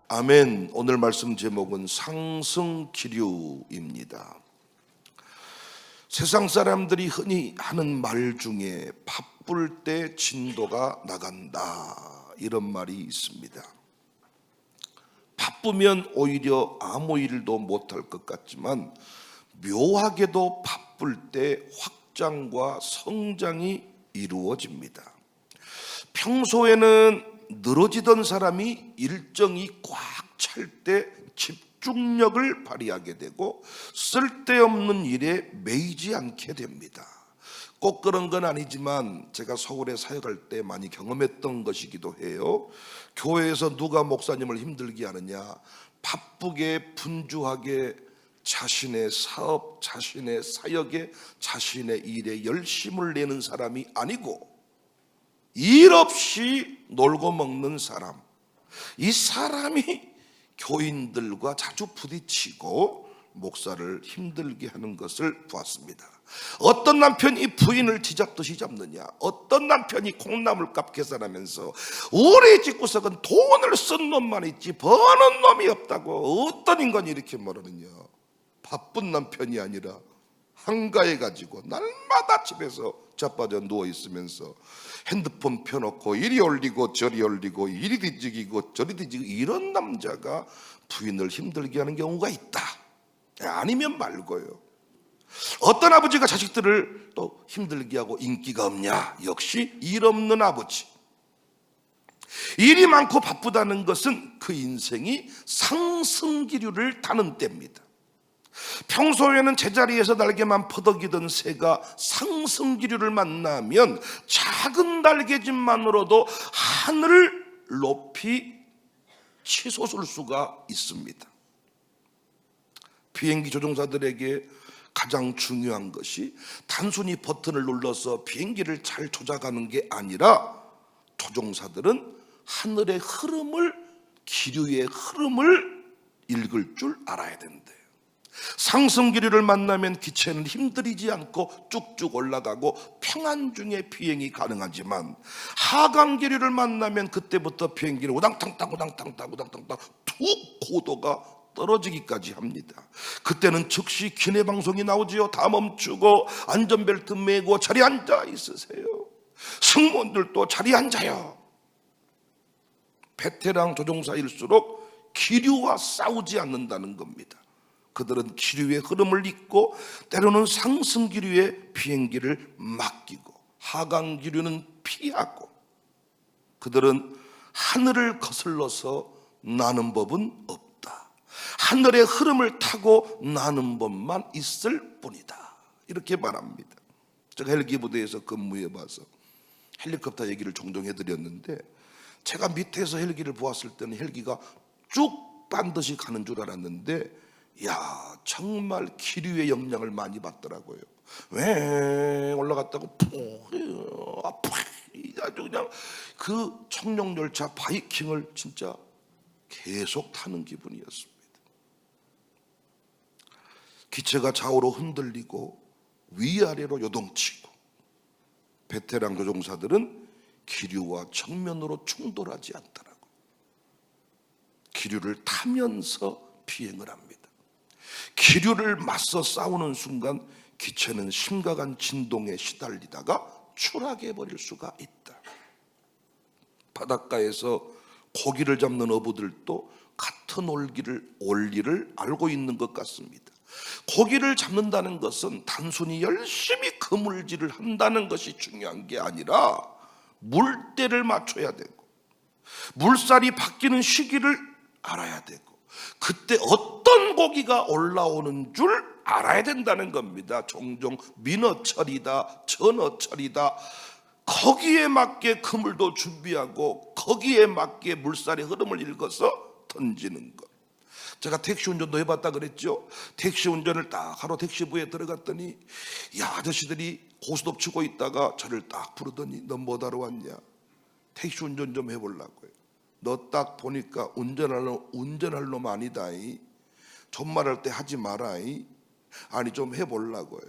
아멘. 오늘 말씀 제목은 상승기류입니다. 세상 사람들이 흔히 하는 말 중에 바쁠 때 진도가 나간다, 이런 말이 있습니다. 바쁘면 오히려 아무 일도 못할 것 같지만 묘하게도 바쁠 때 확장과 성장이 이루어집니다. 평소에는 늘어지던 사람이 일정이 꽉 찰 때 집중력을 발휘하게 되고 쓸데없는 일에 매이지 않게 됩니다. 꼭 그런 건 아니지만 제가 서울에 사역할 때 많이 경험했던 것이기도 해요. 교회에서 누가 목사님을 힘들게 하느냐, 바쁘게 분주하게 자신의 사업, 자신의 사역에, 자신의 일에 열심을 내는 사람이 아니고 일 없이 놀고 먹는 사람, 이 사람이 교인들과 자주 부딪히고 목사를 힘들게 하는 것을 보았습니다. 어떤 남편이 부인을 쥐잡듯이 잡느냐, 어떤 남편이 콩나물값 계산하면서 우리 집구석은 돈을 쓴 놈만 있지 버는 놈이 없다고 어떤 인간이 이렇게 말하느냐. 바쁜 남편이 아니라 한가해가지고 날마다 집에서 자빠져 누워있으면서 핸드폰 펴놓고 이리 올리고 저리 올리고 이리 뒤지기고 저리 뒤지고, 이런 남자가 부인을 힘들게 하는 경우가 있다. 아니면 말고요. 어떤 아버지가 자식들을 또 힘들게 하고 인기가 없냐? 역시 일 없는 아버지. 일이 많고 바쁘다는 것은 그 인생이 상승기류를 타는 때입니다. 평소에는 제자리에서 날개만 퍼덕이던 새가 상승기류를 만나면 작은 날개짓만으로도 하늘을 높이 치솟을 수가 있습니다. 비행기 조종사들에게 가장 중요한 것이 단순히 버튼을 눌러서 비행기를 잘 조작하는 게 아니라, 조종사들은 하늘의 흐름을, 기류의 흐름을 읽을 줄 알아야 된대요. 상승기류를 만나면 기체는 힘들이지 않고 쭉쭉 올라가고 평안 중에 비행이 가능하지만, 하강기류를 만나면 그때부터 비행기는 우당탕탕 툭 고도가 떨어지기까지 합니다. 그때는 즉시 기내방송이 나오지요. 다 멈추고 안전벨트 매고 자리에 앉아 있으세요. 승무원들도 자리에 앉아요. 베테랑 조종사일수록 기류와 싸우지 않는다는 겁니다. 그들은 기류의 흐름을 잇고 때로는 상승기류의 비행기를 맡기고 하강기류는 피하고, 그들은 하늘을 거슬러서 나는 법은 없다. 하늘의 흐름을 타고 나는 법만 있을 뿐이다. 이렇게 말합니다. 제가 헬기 부대에서 근무해 봐서 헬리콥터 얘기를 종종 해드렸는데, 제가 밑에서 헬기를 보았을 때는 헬기가 쭉 반드시 가는 줄 알았는데, 야, 정말 기류의 영향을 많이 받더라고요. 왜 올라갔다고 아주 그냥 그 청룡열차 바이킹을 진짜 계속 타는 기분이었습니다. 기체가 좌우로 흔들리고 위아래로 요동치고, 베테랑 조종사들은 기류와 정면으로 충돌하지 않더라고요. 기류를 타면서 비행을 합니다. 기류를 맞서 싸우는 순간 기체는 심각한 진동에 시달리다가 추락해버릴 수가 있다. 바닷가에서 고기를 잡는 어부들도 같은 원리를 알고 있는 것 같습니다. 고기를 잡는다는 것은 단순히 열심히 그물질을 한다는 것이 중요한 게 아니라 물때를 맞춰야 되고, 물살이 바뀌는 시기를 알아야 되고, 그때 어떤 고기가 올라오는 줄 알아야 된다는 겁니다. 종종 민어철이다, 전어철이다, 거기에 맞게 그물도 준비하고 거기에 맞게 물살의 흐름을 읽어서 던지는 것. 제가 택시 운전도 해봤다 그랬죠. 택시 운전을 딱 하러 택시부에 들어갔더니, 야, 아저씨들이 고스톱 치고 있다가 저를 딱 부르더니, 너 뭐 하러 왔냐? 택시 운전 좀 해보려고요. 너 딱 보니까 운전할 놈 아니다. 존말할 때 하지 마라. 아니, 좀 해보려고요.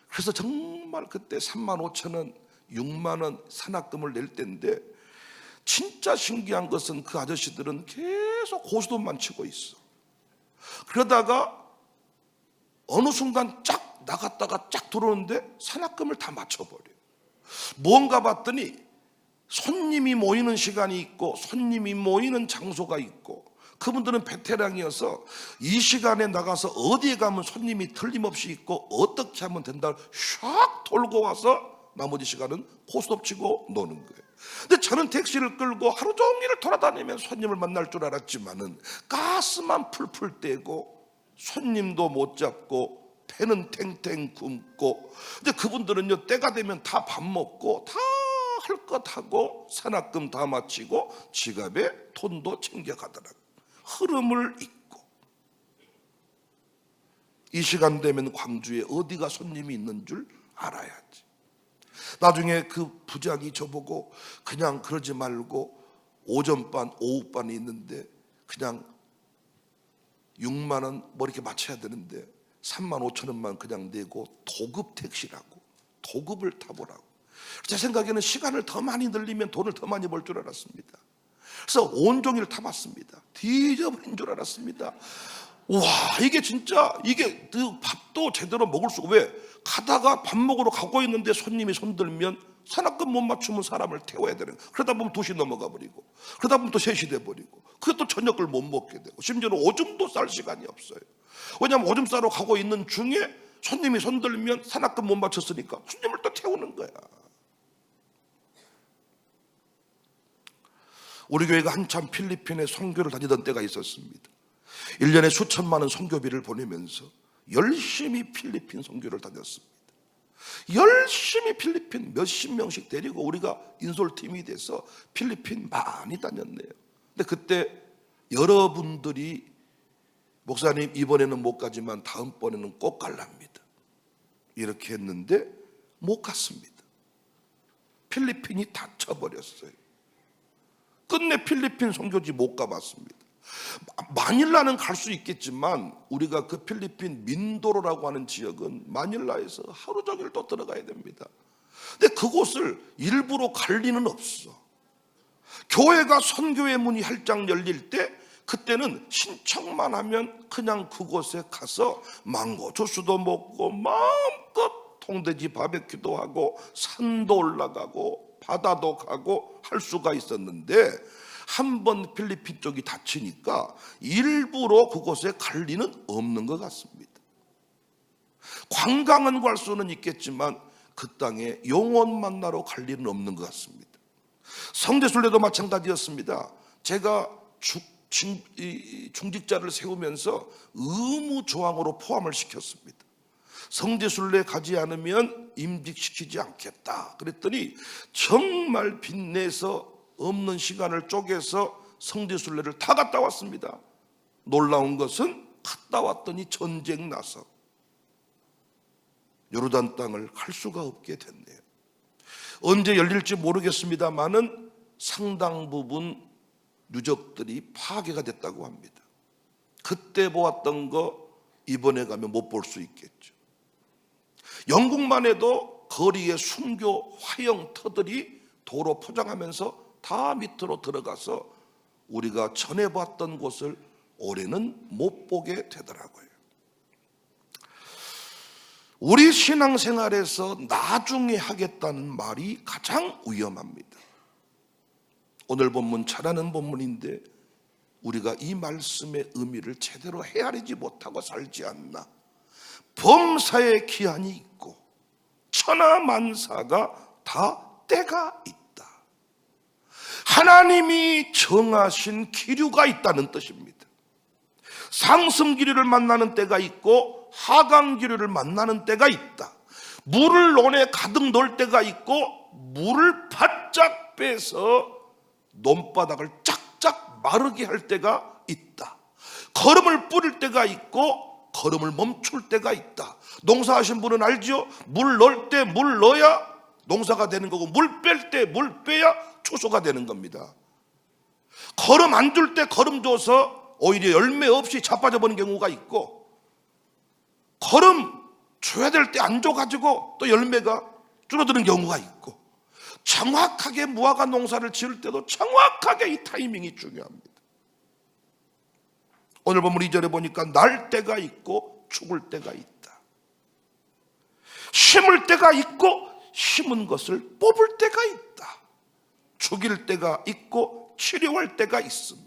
그래서 정말 그때 35,000원, 6만 원 산악금을 낼 때인데, 진짜 신기한 것은 그 아저씨들은 계속 고스톱만 치고 있어. 그러다가 어느 순간 쫙 나갔다가 쫙 들어오는데 산악금을 다 맞춰버려. 뭔가 봤더니 손님이 모이는 시간이 있고 손님이 모이는 장소가 있고, 그분들은 베테랑이어서 이 시간에 나가서 어디에 가면 손님이 틀림없이 있고 어떻게 하면 된다 샥 돌고 와서 나머지 시간은 고스톱 치고 노는 거예요. 근데 저는 택시를 끌고 하루 종일 돌아다니면 손님을 만날 줄 알았지만은 가스만 풀풀 떼고 손님도 못 잡고 배는 탱탱 굶고, 근데 그분들은요 때가 되면 다 밥 먹고 다 할 것 하고 산악금 다 마치고 지갑에 돈도 챙겨가더라고요. 흐름을 잇고. 이 시간 되면 광주에 어디가 손님이 있는 줄 알아야지. 나중에 그 부장이 저보고 그냥 그러지 말고 오전반 오후반이 있는데 그냥 6만 원 뭐 이렇게 맞춰야 되는데 3만 5천 원만 그냥 내고 도급 택시라고, 도급을 타보라고. 제 생각에는 시간을 더 많이 늘리면 돈을 더 많이 벌 줄 알았습니다. 그래서 온종일 타봤습니다. 뒤져버린 줄 알았습니다. 와, 이게 진짜 이게 그 밥도 제대로 먹을 수가, 왜 가다가 밥 먹으러 가고 있는데 손님이 손들면 산악금 못 맞추면 사람을 태워야 되는 거예요. 그러다 보면 2시 넘어가 버리고, 그러다 보면 또 3시 돼 버리고, 그것도 저녁을 못 먹게 되고, 심지어는 오줌도 쌀 시간이 없어요. 왜냐하면 오줌 싸러 가고 있는 중에 손님이 손들면 산악금 못 맞췄으니까 손님을 또 태우는 거야. 우리 교회가 한참 필리핀에 선교를 다니던 때가 있었습니다. 1년에 수천만 원 선교비를 보내면서 열심히 필리핀 선교를 다녔습니다. 열심히 필리핀 몇십 명씩 데리고 우리가 인솔팀이 돼서 필리핀 많이 다녔네요. 근데 그때 여러분들이 목사님 이번에는 못 가지만 다음번에는 꼭 갈랍니다 이렇게 했는데 못 갔습니다. 필리핀이 닫혀버렸어요. 끝내 필리핀 선교지 못 가봤습니다. 마닐라는 갈 수 있겠지만 우리가 그 필리핀 민도로라고 하는 지역은 마닐라에서 하루 종일 또 들어가야 됩니다. 근데 그곳을 일부러 갈 리는 없어. 교회가 선교의 문이 활짝 열릴 때 그때는 신청만 하면 그냥 그곳에 가서 망고 주스도 먹고 마음껏 통돼지 바베큐도 하고 산도 올라가고 바다도 가고 할 수가 있었는데, 한번 필리핀 쪽이 닫히니까 일부러 그곳에 갈 리는 없는 것 같습니다. 관광은 갈 수는 있겠지만 그 땅에 영혼 만나러 갈 리는 없는 것 같습니다. 성대순례도 마찬가지였습니다. 제가 중직자를 세우면서 의무 조항으로 포함을 시켰습니다. 성대순례 가지 않으면 임직시키지 않겠다 그랬더니 정말 빚내서 없는 시간을 쪼개서 성대순례를 다 갔다 왔습니다. 놀라운 것은 갔다 왔더니 전쟁 나서 요르단 땅을 갈 수가 없게 됐네요. 언제 열릴지 모르겠습니다만은 상당 부분 유적들이 파괴가 됐다고 합니다. 그때 보았던 거 이번에 가면 못 볼 수 있겠죠. 영국만 해도 거리에 순교 화형 터들이 도로 포장하면서 다 밑으로 들어가서 우리가 전에 봤던 곳을 올해는 못 보게 되더라고요. 우리 신앙생활에서 나중에 하겠다는 말이 가장 위험합니다. 오늘 본문 잘하는 본문인데 우리가 이 말씀의 의미를 제대로 헤아리지 못하고 살지 않나. 범사의 기한이 있고 천하만사가 다 때가 있다. 하나님이 정하신 기류가 있다는 뜻입니다. 상승 기류를 만나는 때가 있고 하강 기류를 만나는 때가 있다. 물을 논에 가득 넣을 때가 있고 물을 바짝 빼서 논바닥을 쫙쫙 마르게 할 때가 있다. 거름을 뿌릴 때가 있고 걸음을 멈출 때가 있다. 농사하신 분은 알죠? 물 넣을 때 물 넣어야 농사가 되는 거고 물 뺄 때 물 빼야 초소가 되는 겁니다. 걸음 안 줄 때 걸음 줘서 오히려 열매 없이 자빠져 버리는 경우가 있고, 걸음 줘야 될 때 안 줘가지고 또 열매가 줄어드는 경우가 있고, 정확하게 무화과 농사를 지을 때도 정확하게 이 타이밍이 중요합니다. 오늘 본문 2절에 보니까 날 때가 있고 죽을 때가 있다. 심을 때가 있고 심은 것을 뽑을 때가 있다. 죽일 때가 있고 치료할 때가 있으며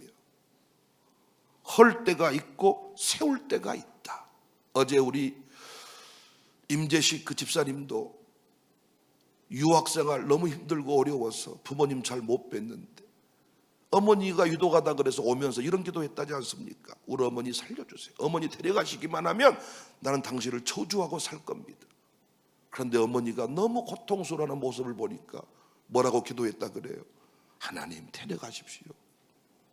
헐 때가 있고 세울 때가 있다. 어제 우리 임재식 그 집사님도 유학생활 너무 힘들고 어려워서 부모님 잘 못 뵀는데 어머니가 유독하다 그래서 오면서 이런 기도했다지 않습니까? 우리 어머니 살려주세요. 어머니 데려가시기만 하면 나는 당신을 저주하고 살 겁니다. 그런데 어머니가 너무 고통스러워하는 모습을 보니까 뭐라고 기도했다 그래요? 하나님 데려가십시오.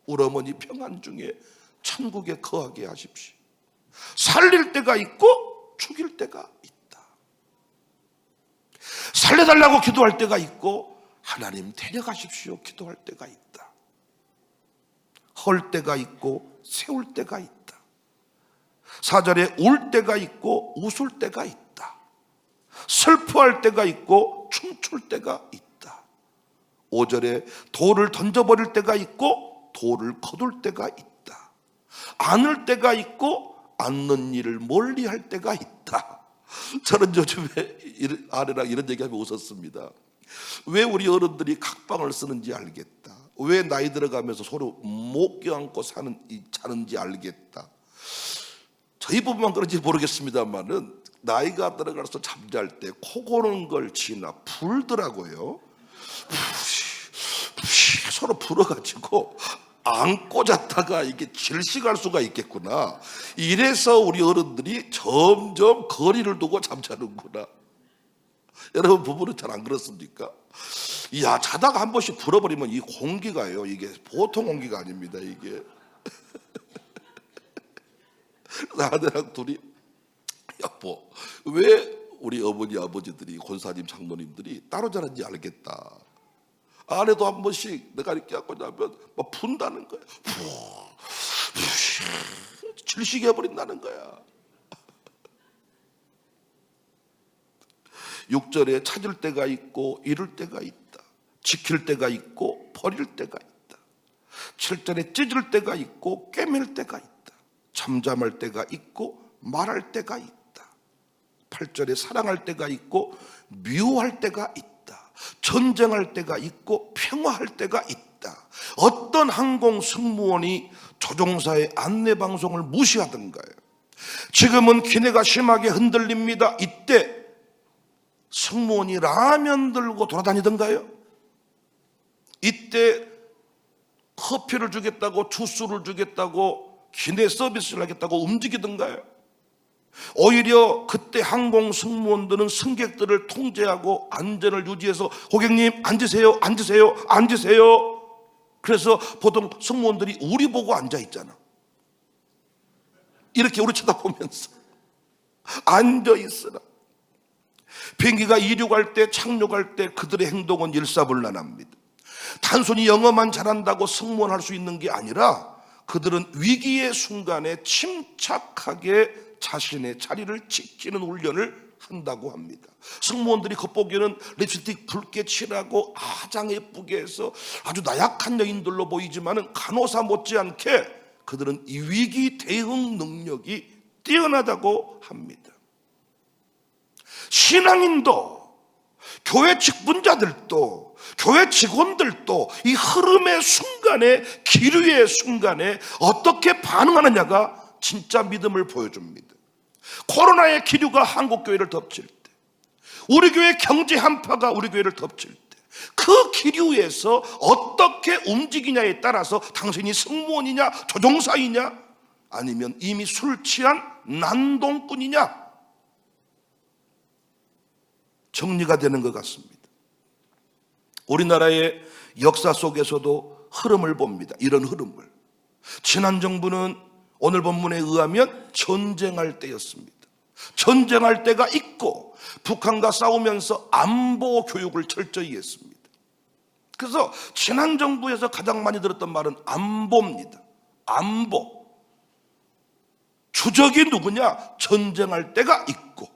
우리 어머니 평안 중에 천국에 거하게 하십시오. 살릴 때가 있고 죽일 때가 있다. 살려달라고 기도할 때가 있고 하나님 데려가십시오 기도할 때가 있다. 헐 때가 있고 세울 때가 있다. 4절에 울 때가 있고 웃을 때가 있다. 슬퍼할 때가 있고 춤출 때가 있다. 5절에 돌을 던져버릴 때가 있고 돌을 거둘 때가 있다. 안을 때가 있고 안는 일을 멀리할 때가 있다. 저는 요즘에 아내랑 이런 얘기하면 웃었습니다. 왜 우리 어른들이 각방을 쓰는지 알겠다. 왜 나이 들어가면서 서로 못 껴안고 자는지 알겠다. 저희 부부만 그런지 모르겠습니다만은 나이가 들어가서 잠잘 때 코 고는 걸 지나 불더라고요. 서로 불어가지고 안고 잤다가 이게 질식할 수가 있겠구나. 이래서 우리 어른들이 점점 거리를 두고 잠자는구나. 여러분 부부는 잘 안 그렇습니까? 이야, 자다가 한 번씩 불어버리면 이 공기가요, 이게 보통 공기가 아닙니다. 이게 아내랑 둘이 여보, 왜 우리 어머니 아버지들이 권사님 장로님들이 따로 자는지 알겠다. 아내도 한 번씩 내가 이렇게 하고 나면 막 분다는 거야. 질식해 버린다는 거야. 6절에 찾을 때가 있고 잃을 때가 있다. 지킬 때가 있고 버릴 때가 있다. 7절에 찢을 때가 있고 꿰맬 때가 있다. 잠잠할 때가 있고 말할 때가 있다. 8절에 사랑할 때가 있고 미워할 때가 있다. 전쟁할 때가 있고 평화할 때가 있다. 어떤 항공 승무원이 조종사의 안내 방송을 무시하던가요? 지금은 기내가 심하게 흔들립니다. 이때 승무원이 라면 들고 돌아다니던가요? 이때 커피를 주겠다고 주스를 주겠다고 기내 서비스를 하겠다고 움직이던가요? 오히려 그때 항공 승무원들은 승객들을 통제하고 안전을 유지해서 고객님 앉으세요, 앉으세요, 앉으세요. 그래서 보통 승무원들이 우리 보고 앉아 있잖아. 이렇게 우리 쳐다보면서 앉아 있으라. 비행기가 이륙할 때 착륙할 때 그들의 행동은 일사불란합니다. 단순히 영어만 잘한다고 승무원할 수 있는 게 아니라 그들은 위기의 순간에 침착하게 자신의 자리를 지키는 훈련을 한다고 합니다. 승무원들이 겉보기에는 립스틱 붉게 칠하고 가장 예쁘게 해서 아주 나약한 여인들로 보이지만은 간호사 못지않게 그들은 이 위기 대응 능력이 뛰어나다고 합니다. 신앙인도, 교회 직분자들도, 교회 직원들도 이 흐름의 순간에, 기류의 순간에 어떻게 반응하느냐가 진짜 믿음을 보여줍니다. 코로나의 기류가 한국 교회를 덮칠 때, 우리 교회 경제 한파가 우리 교회를 덮칠 때, 그 기류에서 어떻게 움직이냐에 따라서 당신이 승무원이냐 조종사이냐 아니면 이미 술 취한 난동꾼이냐 정리가 되는 것 같습니다. 우리나라의 역사 속에서도 흐름을 봅니다. 이런 흐름을. 지난 정부는 오늘 본문에 의하면 전쟁할 때였습니다. 전쟁할 때가 있고 북한과 싸우면서 안보 교육을 철저히 했습니다. 그래서 지난 정부에서 가장 많이 들었던 말은 안보입니다. 안보. 주적이 누구냐? 전쟁할 때가 있고.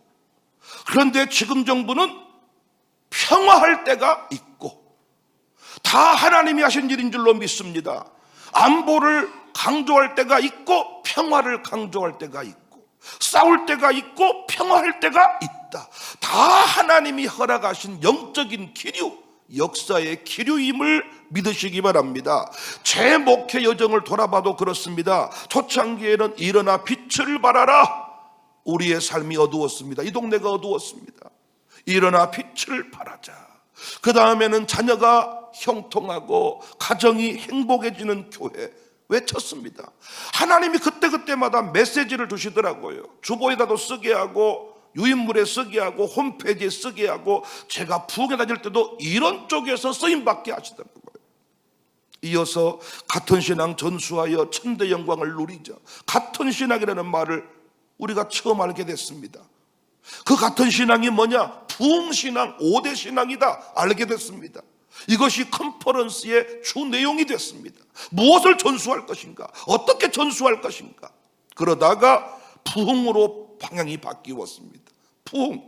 그런데 지금 정부는 평화할 때가 있고, 다 하나님이 하신 일인 줄로 믿습니다. 안보를 강조할 때가 있고 평화를 강조할 때가 있고, 싸울 때가 있고 평화할 때가 있다. 다 하나님이 허락하신 영적인 기류, 역사의 기류임을 믿으시기 바랍니다. 제 목회 여정을 돌아봐도 그렇습니다. 초창기에는 일어나 빛을 발하라. 우리의 삶이 어두웠습니다. 이 동네가 어두웠습니다. 일어나 빛을 발하자. 그 다음에는 자녀가 형통하고 가정이 행복해지는 교회 외쳤습니다. 하나님이 그때그때마다 메시지를 주시더라고요. 주보에다도 쓰게 하고 유인물에 쓰게 하고 홈페이지에 쓰게 하고, 제가 부흥회 다닐 때도 이런 쪽에서 쓰임받게 하시더라고요. 이어서 같은 신앙 전수하여 천대 영광을 누리자. 같은 신앙이라는 말을 우리가 처음 알게 됐습니다. 그 같은 신앙이 뭐냐? 부흥신앙 5대 신앙이다 알게 됐습니다. 이것이 컨퍼런스의 주 내용이 됐습니다. 무엇을 전수할 것인가? 어떻게 전수할 것인가? 그러다가 부흥으로 방향이 바뀌었습니다. 부흥,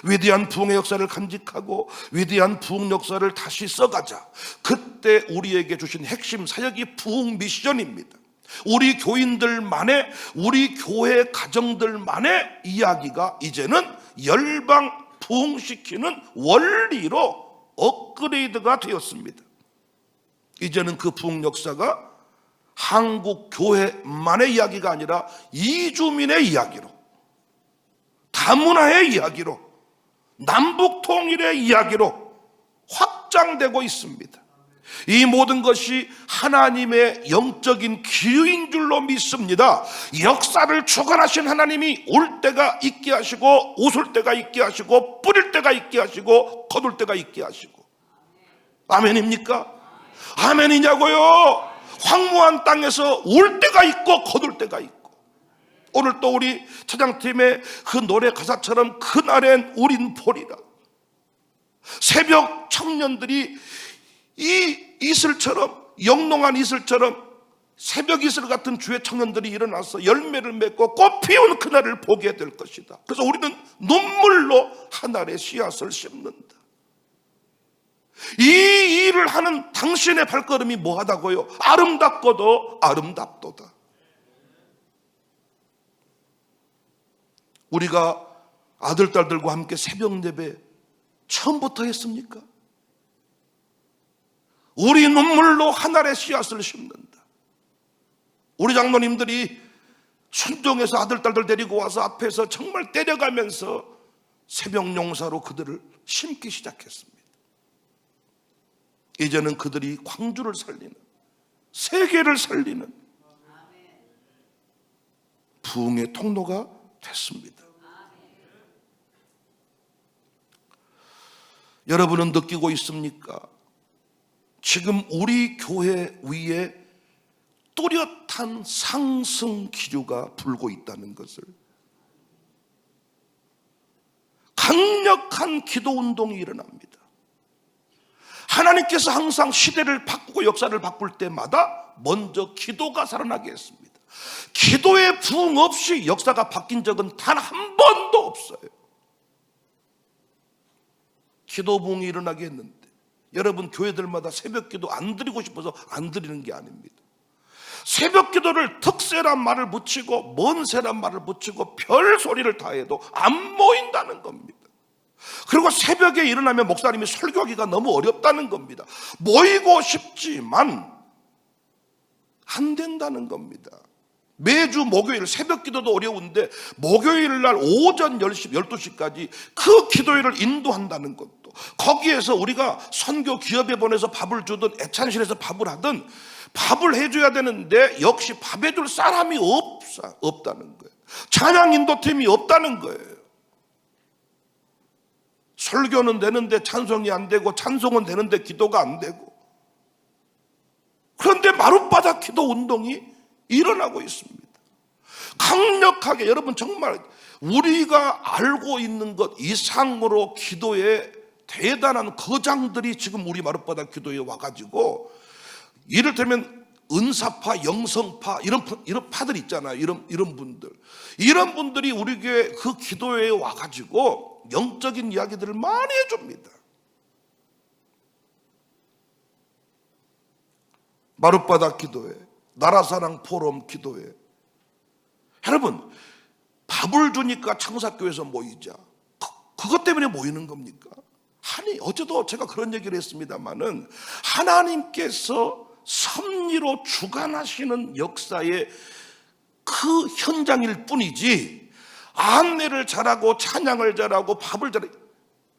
위대한 부흥의 역사를 간직하고 위대한 부흥 역사를 다시 써가자. 그때 우리에게 주신 핵심 사역이 부흥 미션입니다. 우리 교인들만의, 우리 교회 가정들만의 이야기가 이제는 열방 부흥시키는 원리로 업그레이드가 되었습니다. 이제는 그 부흥 역사가 한국 교회만의 이야기가 아니라 이주민의 이야기로, 다문화의 이야기로, 남북 통일의 이야기로 확장되고 있습니다. 이 모든 것이 하나님의 영적인 기류인 줄로 믿습니다. 역사를 주관하신 하나님이 올 때가 있게 하시고, 웃을 때가 있게 하시고, 뿌릴 때가 있게 하시고, 거둘 때가 있게 하시고. 아멘입니까? 아멘이냐고요? 황무한 땅에서 울 때가 있고 거둘 때가 있고, 오늘 또 우리 찬양팀의 그 노래 가사처럼 그날엔 우린 보리라. 새벽 청년들이 이 이슬처럼, 영롱한 이슬처럼 새벽 이슬 같은 주의 청년들이 일어나서 열매를 맺고 꽃 피운 그날을 보게 될 것이다. 그래서 우리는 눈물로 하늘의 씨앗을 심는다. 이 일을 하는 당신의 발걸음이 뭐하다고요? 아름답고도 아름답도다. 우리가 아들, 딸들과 함께 새벽 예배 처음부터 했습니까? 우리 눈물로 하늘의 씨앗을 심는다. 우리 장로님들이 순종해서 아들, 딸들 데리고 와서 앞에서 정말 때려가면서 새벽 용사로 그들을 심기 시작했습니다. 이제는 그들이 광주를 살리는, 세계를 살리는 부흥의 통로가 됐습니다. 여러분은 느끼고 있습니까? 지금 우리 교회 위에 뚜렷한 상승 기류가 불고 있다는 것을. 강력한 기도 운동이 일어납니다. 하나님께서 항상 시대를 바꾸고 역사를 바꿀 때마다 먼저 기도가 살아나게 했습니다. 기도의 부흥 없이 역사가 바뀐 적은 단 한 번도 없어요. 기도 부흥이 일어나게 했는데, 여러분 교회들마다 새벽 기도 안 드리고 싶어서 안 드리는 게 아닙니다. 새벽 기도를 특세란 말을 붙이고 먼세란 말을 붙이고 별 소리를 다 해도 안 모인다는 겁니다. 그리고 새벽에 일어나면 목사님이 설교하기가 너무 어렵다는 겁니다. 모이고 싶지만 안 된다는 겁니다. 매주 목요일 새벽 기도도 어려운데 목요일 날 오전 10시, 12시까지 그 기도회를 인도한다는 것도, 거기에서 우리가 선교 기업에 보내서 밥을 주든 애찬실에서 밥을 하든 밥을 해줘야 되는데 역시 밥 해줄 사람이 없다는 거예요. 찬양 인도팀이 없다는 거예요. 설교는 되는데 찬송이 안 되고, 찬송은 되는데 기도가 안 되고, 그런데 마룻바닥 기도 운동이 일어나고 있습니다. 강력하게, 여러분 정말 우리가 알고 있는 것 이상으로 기도에 대단한 거장들이 지금 우리 마룻바닥 기도에 와가지고, 이를테면 은사파, 영성파 이런 파들 있잖아요. 이런 분들이 우리 교회 그 기도회에 와가지고 영적인 이야기들을 많이 해줍니다. 마룻바닥 기도회, 나라사랑 포럼 기도회. 여러분, 밥을 주니까 창사교회에서 모이자. 그것 때문에 모이는 겁니까? 아니, 어제도 제가 그런 얘기를 했습니다마는 하나님께서 섭리로 주관하시는 역사의 그 현장일 뿐이지, 안내를 잘하고 찬양을 잘하고 밥을 잘하고,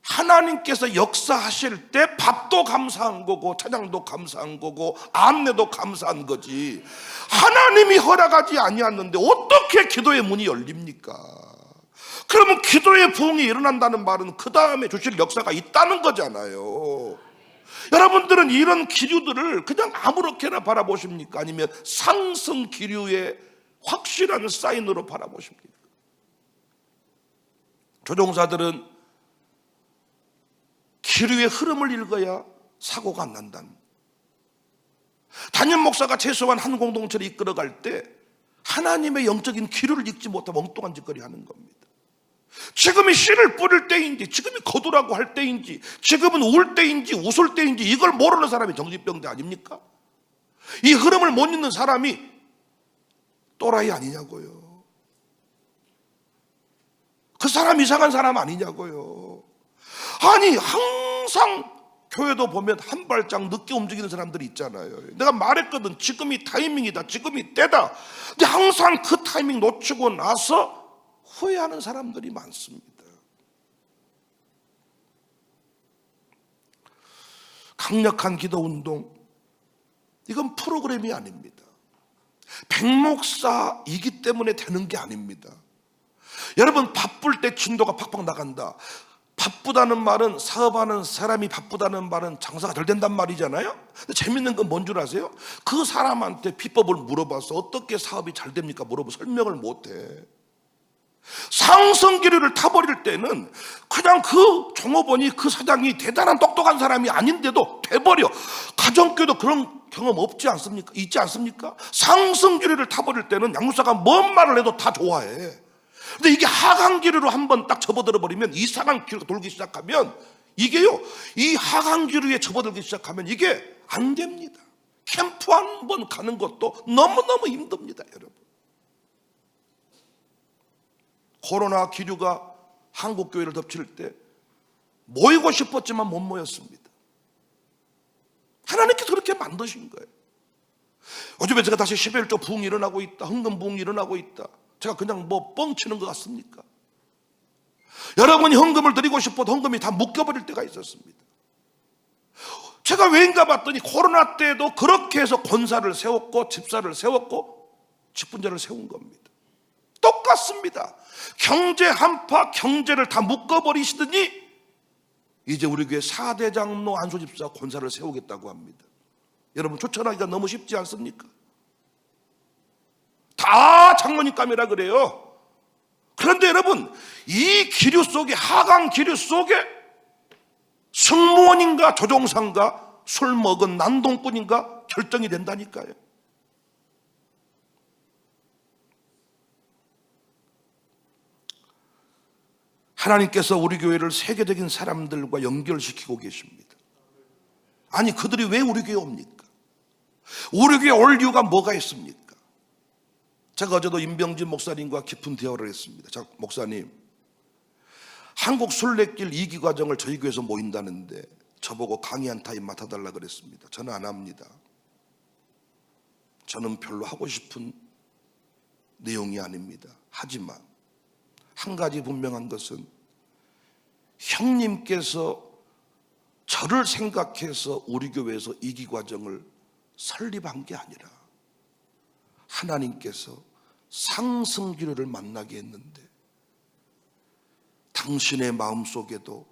하나님께서 역사하실 때 밥도 감사한 거고 찬양도 감사한 거고 안내도 감사한 거지, 하나님이 허락하지 아니었는데 어떻게 기도의 문이 열립니까? 그러면 기도의 부흥이 일어난다는 말은 그 다음에 주실 역사가 있다는 거잖아요. 여러분들은 이런 기류들을 그냥 아무렇게나 바라보십니까? 아니면 상승 기류의 확실한 사인으로 바라보십니까? 조종사들은 기류의 흐름을 읽어야 사고가 안 난다는, 담임 목사가 최소한 한 공동체를 이끌어갈 때 하나님의 영적인 기류를 읽지 못하면 엉뚱한 짓거리 하는 겁니다. 지금이 씨를 뿌릴 때인지, 지금이 거두라고 할 때인지, 지금은 울 때인지 웃을 때인지 이걸 모르는 사람이 정신병자 아닙니까? 이 흐름을 못 읽는 사람이 또라이 아니냐고요. 그 사람 이상한 사람 아니냐고요. 아니, 항상 교회도 보면 한 발짝 늦게 움직이는 사람들이 있잖아요. 내가 말했거든, 지금이 타이밍이다, 지금이 때다. 근데 항상 그 타이밍 놓치고 나서 후회하는 사람들이 많습니다. 강력한 기도 운동, 이건 프로그램이 아닙니다. 백목사이기 때문에 되는 게 아닙니다. 여러분, 바쁠 때 진도가 팍팍 나간다. 바쁘다는 말은, 사업하는 사람이 바쁘다는 말은 장사가 잘 된단 말이잖아요. 근데 재밌는 건 뭔 줄 아세요? 그 사람한테 비법을 물어봐서 어떻게 사업이 잘 됩니까? 물어보고 설명을 못해. 상승 기류를 타버릴 때는 그냥 그 종업원이, 그 사장이 대단한 똑똑한 사람이 아닌데도 돼버려. 가정교회도 그런 경험 없지 않습니까? 있지 않습니까? 상승 기류를 타버릴 때는 양육사가 뭔 말을 해도 다 좋아해. 근데 이게 하강 기류로 한번 딱 접어들어 버리면, 이상한 기류가 돌기 시작하면, 이게요, 이 하강 기류에 접어들기 시작하면 이게 안 됩니다. 캠프 한 번 가는 것도 너무너무 힘듭니다, 여러분. 코로나 기류가 한국 교회를 덮칠 때 모이고 싶었지만 못 모였습니다. 하나님께서 그렇게 만드신 거예요. 요즘에 제가 다시 11조 부흥이 일어나고 있다, 헌금 부흥이 일어나고 있다, 제가 그냥 뭐 뻥치는 것 같습니까? 여러분이 헌금을 드리고 싶어도 헌금이 다 묶여버릴 때가 있었습니다. 제가 왜인가 봤더니 코로나 때도 그렇게 해서 권사를 세웠고 집사를 세웠고 직분자를 세운 겁니다. 똑같습니다. 경제 한파, 경제를 다 묶어버리시더니 이제 우리 교회 4대 장로 안수집사 권사를 세우겠다고 합니다. 여러분, 추천하기가 너무 쉽지 않습니까? 다 장로님감이라 그래요. 그런데 여러분, 이 기류 속에, 하강 기류 속에 승무원인가 조종사인가 술 먹은 난동꾼인가 결정이 된다니까요. 하나님께서 우리 교회를 세계적인 사람들과 연결시키고 계십니다. 아니, 그들이 왜 우리 교회에 옵니까? 우리 교회에 올 이유가 뭐가 있습니까? 제가 어제도 임병진 목사님과 깊은 대화를 했습니다. 자, 목사님, 한국 순례길 2기 과정을 저희 교회에서 모인다는데 저보고 강의 한 타임 맡아달라 그랬습니다. 저는 안 합니다. 저는 별로 하고 싶은 내용이 아닙니다. 하지만 한 가지 분명한 것은, 형님께서 저를 생각해서 우리 교회에서 2기 과정을 설립한 게 아니라 하나님께서 상승기류를 만나게 했는데 당신의 마음속에도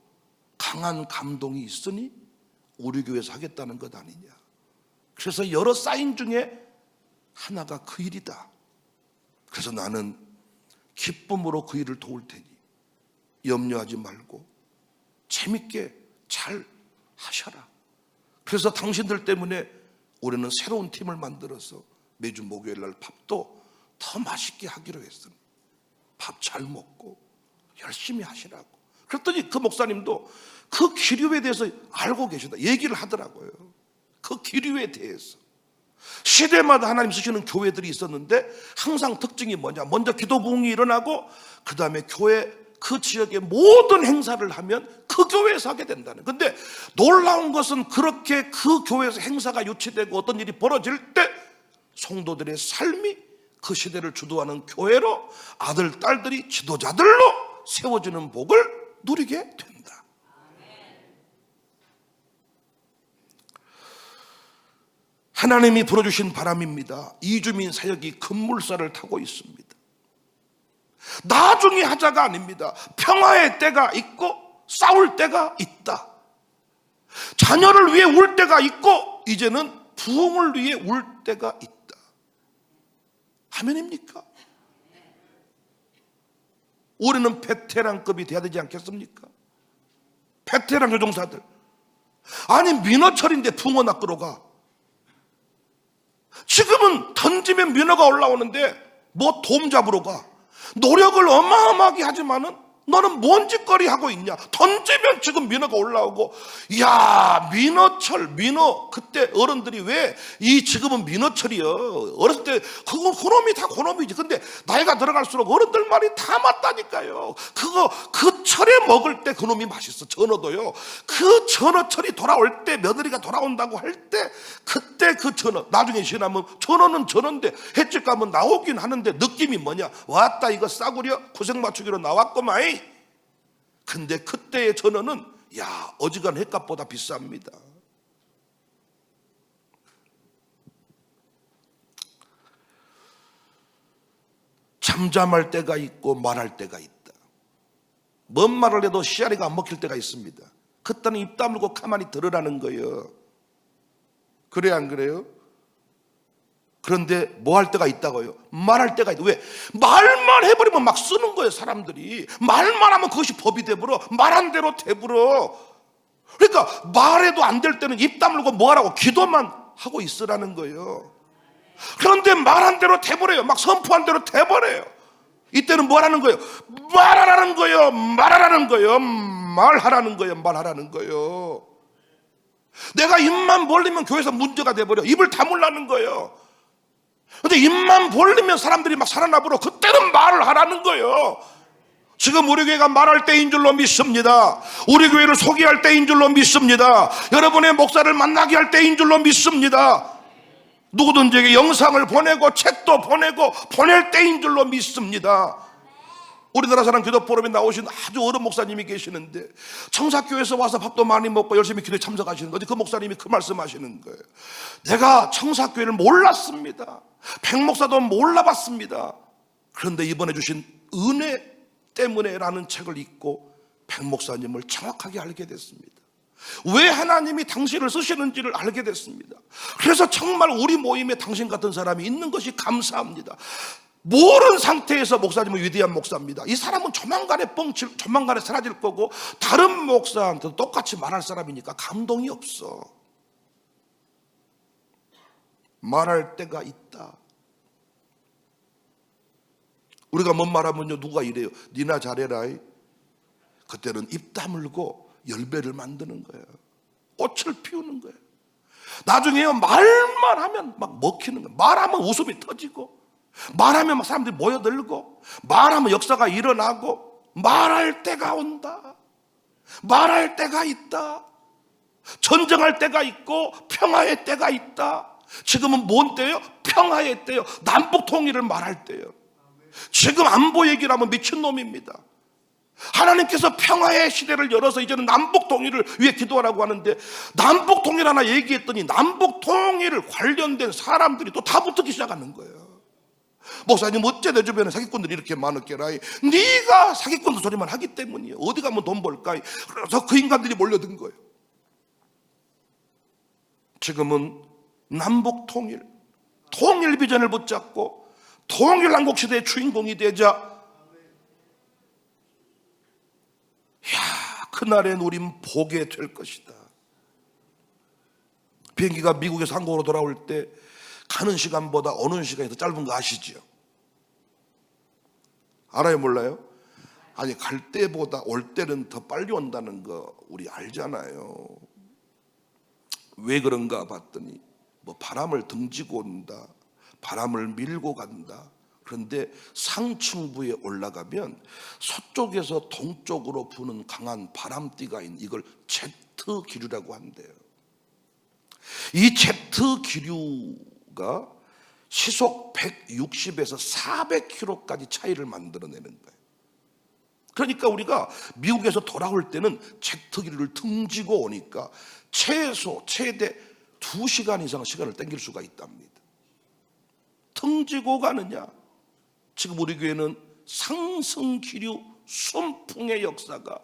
강한 감동이 있으니 우리 교회에서 하겠다는 것 아니냐. 그래서 여러 사인 중에 하나가 그 일이다. 그래서 나는 기쁨으로 그 일을 도울 테니 염려하지 말고 재밌게 잘 하셔라. 그래서 당신들 때문에 우리는 새로운 팀을 만들어서 매주 목요일 날 밥도 더 맛있게 하기로 했으니 밥 잘 먹고 열심히 하시라고. 그랬더니 그 목사님도 그 기류에 대해서 알고 계시다 얘기를 하더라고요. 그 기류에 대해서. 시대마다 하나님 쓰시는 교회들이 있었는데 항상 특징이 뭐냐? 먼저 기도 부흥이 일어나고 그 다음에 교회 그 지역의 모든 행사를 하면 그 교회에서 하게 된다는. 근데 놀라운 것은 그렇게 그 교회에서 행사가 유치되고 어떤 일이 벌어질 때 성도들의 삶이 그 시대를 주도하는 교회로 아들, 딸들이 지도자들로 세워지는 복을 누리게 된다. 하나님이 불어주신 바람입니다. 이주민 사역이 급물살을 타고 있습니다. 나중에 하자가 아닙니다. 평화의 때가 있고 싸울 때가 있다. 자녀를 위해 울 때가 있고 이제는 부흥을 위해 울 때가 있다. 아멘입니까? 올해는 베테랑급이 돼야 되지 않겠습니까? 베테랑 조종사들. 아니 민어철인데 붕어 낚으러 가. 지금은 던지면 민어가 올라오는데 뭐 돔 잡으러 가. 노력을 어마어마하게 하지만은 너는 뭔 짓거리 하고 있냐. 던지면 지금 민어가 올라오고. 야, 민어철, 민어. 그때 어른들이 왜 이 지금은 민어철이요. 어렸을 때 그거 그놈이 다 그놈이지. 근데 나이가 들어갈수록 어른들 말이 다 맞다니까요. 그거 그 철에 먹을 때 그놈이 맛있어. 전어도요. 그 전어철이 돌아올 때, 며느리가 돌아온다고 할 때 그때 그 전어. 나중에 지나면 전어는 전어인데 횟집 가면 나오긴 하는데 느낌이 뭐냐. 왔다 이거 싸구려 구색 맞추기로 나왔구만. 근데 그때의 전어는 야 어지간 횟값보다 비쌉니다. 잠잠할 때가 있고 말할 때가 있다. 뭔 말을 해도 씨알이가 안 먹힐 때가 있습니다. 그때는 입 다물고 가만히 들으라는 거예요. 그래 안 그래요? 그런데 뭐 할 때가 있다고요? 말할 때가 있다. 왜? 말만 해버리면 막 쓰는 거예요 사람들이. 말만 하면 그것이 법이 돼버려. 말한 대로 돼버려. 그러니까 말해도 안 될 때는 입 다물고 뭐 하라고? 기도만 하고 있으라는 거예요. 그런데 말한 대로 돼버려요. 막 선포한 대로 돼버려요. 이때는 뭐 하라는 거예요? 말하라는 거예요. 말하라는 거예요. 말하라는 거예요. 말하라는 거예요. 내가 입만 벌리면 교회에서 문제가 돼버려. 입을 다물라는 거예요. 근데 입만 벌리면 사람들이 막 살아나버려. 그때는 말을 하라는 거예요. 지금 우리 교회가 말할 때인 줄로 믿습니다. 우리 교회를 소개할 때인 줄로 믿습니다. 여러분의 목사를 만나게 할 때인 줄로 믿습니다. 누구든지 영상을 보내고 책도 보내고 보낼 때인 줄로 믿습니다. 우리나라 사람 기도 포럼에 나오신 아주 어른 목사님이 계시는데 청사교회에서 와서 밥도 많이 먹고 열심히 기도에 참석하시는 거지. 그 목사님이 그 말씀하시는 거예요. 내가 청사교회를 몰랐습니다. 백목사도 몰라봤습니다. 그런데 이번에 주신 은혜 때문에라는 책을 읽고 백목사님을 정확하게 알게 됐습니다. 왜 하나님이 당신을 쓰시는지를 알게 됐습니다. 그래서 정말 우리 모임에 당신 같은 사람이 있는 것이 감사합니다. 모르는 상태에서 목사님은 위대한 목사입니다. 이 사람은 조만간에 사라질 거고 다른 목사한테도 똑같이 말할 사람이니까 감동이 없어. 말할 때가 있다. 우리가 뭔 말하면요 누가 이래요. 니나 잘해라. 그때는 입 다물고 열매를 만드는 거예요. 꽃을 피우는 거예요. 나중에요 말만 하면 막 먹히는 거예요. 말하면 웃음이 터지고 말하면 막 사람들이 모여들고 말하면 역사가 일어나고 말할 때가 온다. 말할 때가 있다. 전쟁할 때가 있고 평화의 때가 있다. 지금은 뭔 때예요? 평화의 때요. 남북 통일을 말할 때요. 지금 안보 얘기를 하면 미친놈입니다. 하나님께서 평화의 시대를 열어서 이제는 남북 통일을 위해 기도하라고 하는데 남북 통일 하나 얘기했더니 남북 통일 관련된 사람들이 또 다 붙기 시작하는 거예요. 목사님 어째 내 주변에 사기꾼들이 이렇게 많을게라. 네가 사기꾼 소리만 하기 때문이에요. 어디 가면 돈 벌까. 그래서 그 인간들이 몰려든 거예요. 지금은 남북 통일 비전을 붙잡고 통일 한국 시대의 주인공이 되자 그날엔 우린 보게 될 것이다. 비행기가 미국에서 한국으로 돌아올 때 가는 시간보다 오는 시간이 더 짧은 거 아시죠? 알아요 몰라요? 아니 갈 때보다 올 때는 더 빨리 온다는 거 우리 알잖아요. 왜 그런가 봤더니 뭐 바람을 등지고 온다, 바람을 밀고 간다. 그런데 상층부에 올라가면 서쪽에서 동쪽으로 부는 강한 바람띠가 있는, 이걸 제트 기류라고 한대요. 이 제트 기류가 시속 160에서 400km까지 차이를 만들어내는 거예요. 그러니까 우리가 미국에서 돌아올 때는 제트 기류를 등지고 오니까 최대 2시간 이상 시간을 땡길 수가 있답니다. 등지고 가느냐? 지금 우리 교회는 상승기류 순풍의 역사가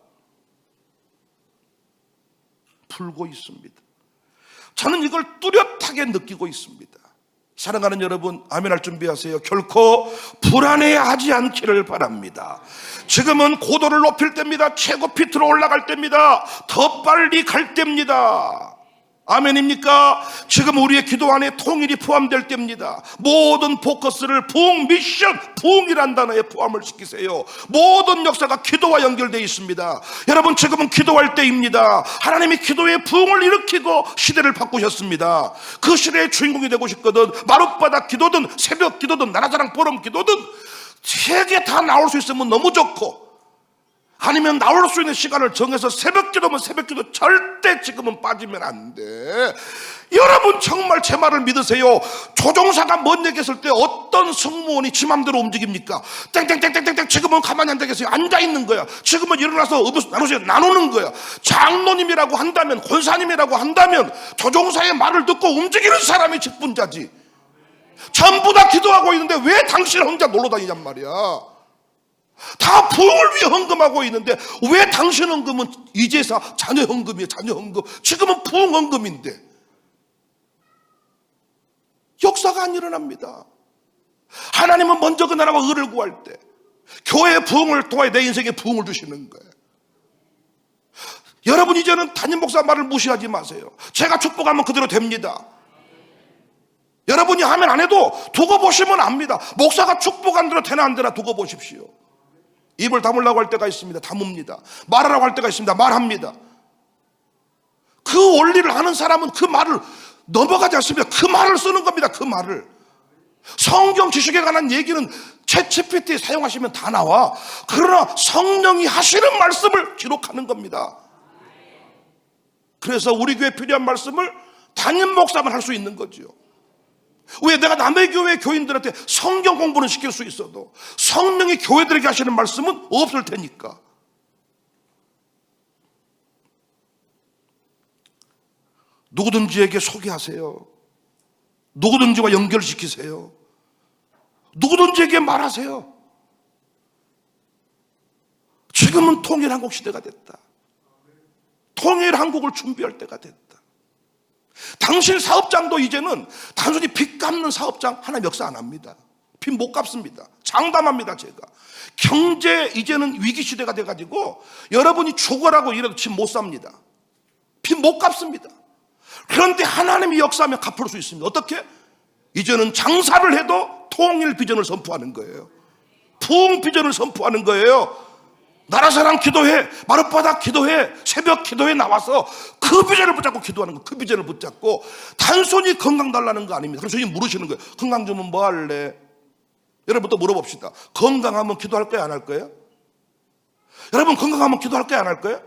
불고 있습니다. 저는 이걸 뚜렷하게 느끼고 있습니다. 사랑하는 여러분, 아멘할 준비하세요. 결코 불안해하지 않기를 바랍니다. 지금은 고도를 높일 때입니다. 최고 피트로 올라갈 때입니다. 더 빨리 갈 때입니다. 아멘입니까? 지금 우리의 기도 안에 통일이 포함될 때입니다. 모든 포커스를 부흥 미션, 부흥이란 단어에 포함을 시키세요. 모든 역사가 기도와 연결되어 있습니다. 여러분, 지금은 기도할 때입니다. 하나님이 기도의 부흥을 일으키고 시대를 바꾸셨습니다. 그 시대의 주인공이 되고 싶거든 마룻바닥 기도든 새벽 기도든 나라자랑 포럼 기도든 세 개 다 나올 수 있으면 너무 좋고, 아니면 나올 수 있는 시간을 정해서 새벽 기도면 새벽 기도 절대 지금은 빠지면 안 돼. 여러분 정말 제 말을 믿으세요. 조종사가 먼 얘기했을 때 어떤 승무원이 지 맘대로 움직입니까? 땡땡땡땡땡. 지금은 가만히 앉아계세요. 앉아있는 거야. 지금은 일어나서 음료수 나누는 거야. 장로님이라고 한다면, 권사님이라고 한다면 조종사의 말을 듣고 움직이는 사람이 직분자지. 전부 다 기도하고 있는데 왜 당신 혼자 놀러 다니냔 말이야. 다 부흥을 위해 헌금하고 있는데 왜 당신 헌금은 이제사 자녀 헌금이에요? 자녀 헌금. 지금은 부흥 헌금인데 역사가 안 일어납니다. 하나님은 먼저 그 나라와 의를 구할 때 교회의 부흥을 통해 내 인생에 부흥을 주시는 거예요. 여러분, 이제는 담임 목사 말을 무시하지 마세요. 제가 축복하면 그대로 됩니다. 여러분이 하면 안 해도 두고 보시면 압니다. 목사가 축복한 대로 되나 안 되나 두고 보십시오. 입을 다물라고 할 때가 있습니다. 다뭅니다. 말하라고 할 때가 있습니다. 말합니다. 그 원리를 아는 사람은 그 말을 넘어가지 않습니다. 그 말을 쓰는 겁니다. 그 말을. 성경 지식에 관한 얘기는 챗GPT 사용하시면 다 나와. 그러나 성령이 하시는 말씀을 기록하는 겁니다. 그래서 우리 교회에 필요한 말씀을 담임 목사만 할 수 있는 거죠. 왜? 내가 남의 교회 교인들한테 성경 공부는 시킬 수 있어도 성령이 교회들에게 하시는 말씀은 없을 테니까. 누구든지에게 소개하세요. 누구든지와 연결시키세요. 누구든지에게 말하세요. 지금은 통일한국 시대가 됐다. 통일한국을 준비할 때가 됐다. 당신 사업장도 이제는 단순히 빚 갚는 사업장 하나 역사 안 합니다. 빚 못 갚습니다. 장담합니다. 제가 경제 이제는 위기 시대가 돼가지고 여러분이 죽어라고 이래도 집 못 삽니다. 빚 못 갚습니다. 그런데 하나님이 역사하면 갚을 수 있습니다. 어떻게? 이제는 장사를 해도 통일 비전을 선포하는 거예요. 부흥 비전을 선포하는 거예요. 나라사랑 기도해, 마룻바닥 기도해, 새벽 기도에 나와서 그 비전을 붙잡고 기도하는 거, 그 비전을 붙잡고 단순히 건강 달라는 거 아닙니다. 그래서 주님 물으시는 거예요. 건강 주면 뭐 할래? 여러분 또 물어봅시다. 건강하면 기도할 거예요, 안 할 거예요? 여러분 건강하면 기도할 거예요, 안 할 거예요?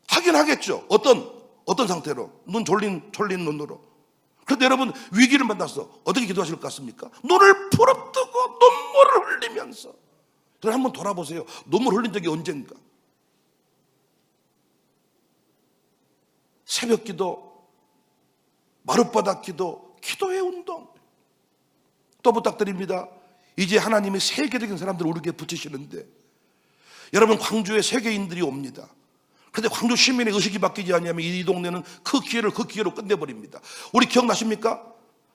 하긴 하겠죠. 어떤 상태로? 눈 졸린 눈으로. 그런데 여러분 위기를 만나서 어떻게 기도하실 것 같습니까? 눈을 부릅뜨고 눈물을 흘리면서. 한번 돌아보세요. 눈물 흘린 적이 언젠가? 새벽 기도, 마룻바닥 기도, 기도의 운동. 또 부탁드립니다. 이제 하나님이 세계적인 사람들을 우리 교회에 붙이시는데 여러분 광주에 세계인들이 옵니다. 그런데 광주 시민의 의식이 바뀌지 않냐면 이 동네는 그 기회로 끝내버립니다. 우리 기억나십니까?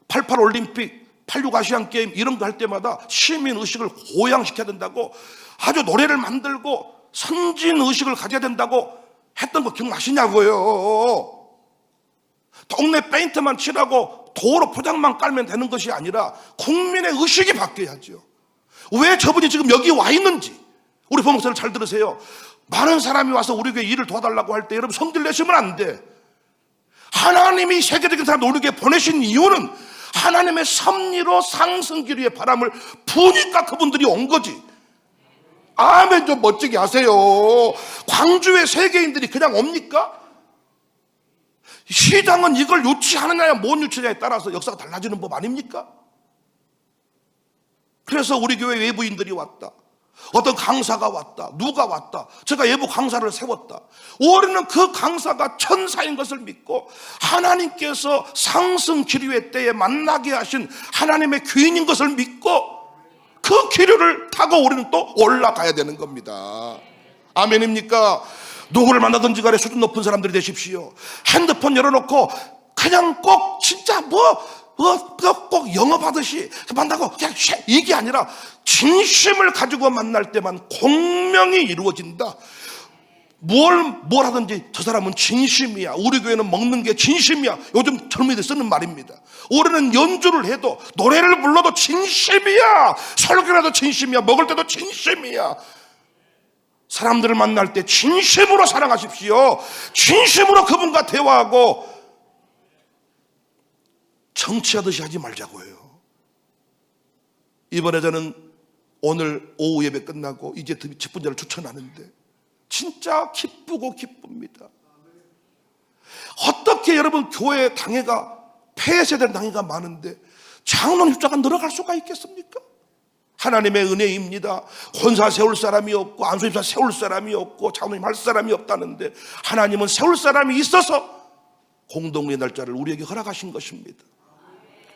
88 올림픽, 86 아시안게임 이런 거 할 때마다 시민의식을 고양시켜야 된다고 아주 노래를 만들고 선진의식을 가져야 된다고 했던 거 기억나시냐고요. 동네 페인트만 칠하고 도로 포장만 깔면 되는 것이 아니라 국민의 의식이 바뀌어야죠. 왜 저분이 지금 여기 와 있는지 우리 부목사를 잘 들으세요. 많은 사람이 와서 우리 교회 일을 도와달라고 할 때 여러분 성질 내시면 안 돼. 하나님이 세계적인 사람을 우리에게 보내신 이유는 하나님의 섭리로 상승기류의 바람을 부니까 그분들이 온 거지. 아멘. 좀 멋지게 하세요. 광주의 세계인들이 그냥 옵니까? 시장은 이걸 유치하느냐 못 유치냐에 따라서 역사가 달라지는 법 아닙니까? 그래서 우리 교회 외부인들이 왔다, 어떤 강사가 왔다, 누가 왔다, 제가 외부 강사를 세웠다. 우리는 그 강사가 천사인 것을 믿고 하나님께서 상승 기류의 때에 만나게 하신 하나님의 귀인인 것을 믿고 그 기류를 타고 우리는 또 올라가야 되는 겁니다. 아멘입니까? 누구를 만나든지 간에 수준 높은 사람들이 되십시오. 핸드폰 열어놓고 그냥 꼭 진짜 꼭 영업하듯이 만나고 그냥 이게 아니라 진심을 가지고 만날 때만 공명이 이루어진다. 뭘 하든지 저 사람은 진심이야. 우리 교회는 먹는 게 진심이야. 요즘 젊은이들 쓰는 말입니다. 우리는 연주를 해도 노래를 불러도 진심이야. 설교를 해도 진심이야. 먹을 때도 진심이야. 사람들을 만날 때 진심으로 사랑하십시오. 진심으로 그분과 대화하고 정치하듯이 하지 말자고요. 이번에 저는 오늘 오후 예배 끝나고 이제 직분자를 추천하는데 진짜 기쁘고 기쁩니다. 어떻게 여러분 교회 당회가 폐쇄된 당회가 많은데 장로님 숫자가 늘어갈 수가 있겠습니까? 하나님의 은혜입니다. 권사 세울 사람이 없고 안수집사 세울 사람이 없고 장로님 할 사람이 없다는데 하나님은 세울 사람이 있어서 공동의 날짜를 우리에게 허락하신 것입니다.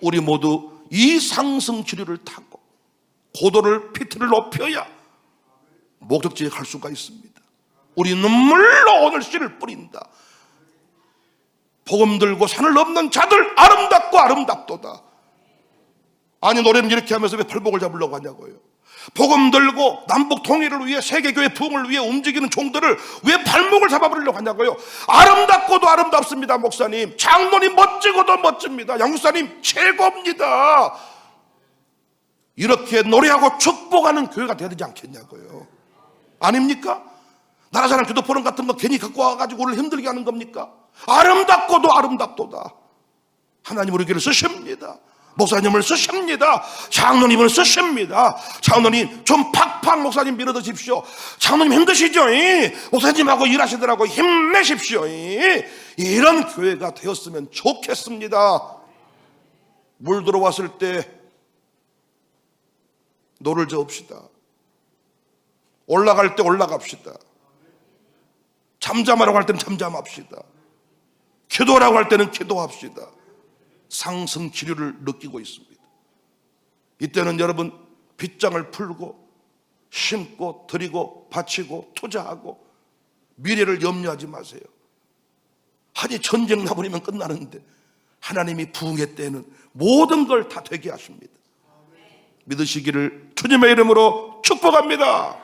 우리 모두 이 상승 기류를 타고 고도를 피트를 높여야 목적지에 갈 수가 있습니다. 우리 눈물로 오늘 씨를 뿌린다. 복음 들고 산을 넘는 자들 아름답고 아름답도다. 아니 노래는 이렇게 하면서 왜 팔복을 잡으려고 하냐고요. 복음 들고 남북 통일을 위해 세계교회 부흥을 위해 움직이는 종들을 왜 발목을 잡아버리려고 하냐고요. 아름답고도 아름답습니다. 목사님, 장로님 멋지고도 멋집니다. 양육사님 최고입니다. 이렇게 노래하고 축복하는 교회가 되야 되지 않겠냐고요. 아닙니까? 나라사랑 기도 포럼 같은 거 괜히 갖고 와가지고 우리를 힘들게 하는 겁니까? 아름답고도 아름답도다. 하나님 우리 교회를 쓰십니다. 목사님을 쓰십니다. 장로님을 쓰십니다. 장로님 좀 팍팍 목사님 밀어드십시오. 장로님 힘드시죠? 목사님하고 일하시더라고. 힘내십시오. 이런 교회가 되었으면 좋겠습니다. 물 들어왔을 때 노를 저읍시다. 올라갈 때 올라갑시다. 잠잠하라고 할 때는 잠잠합시다. 기도하라고 할 때는 기도합시다. 상승 기류를 느끼고 있습니다. 이때는 여러분 빗장을 풀고 심고 드리고 바치고 투자하고 미래를 염려하지 마세요. 하지 전쟁 나버리면 끝나는데 하나님이 부흥의 때는 모든 걸 다 되게 하십니다. 믿으시기를 주님의 이름으로 축복합니다.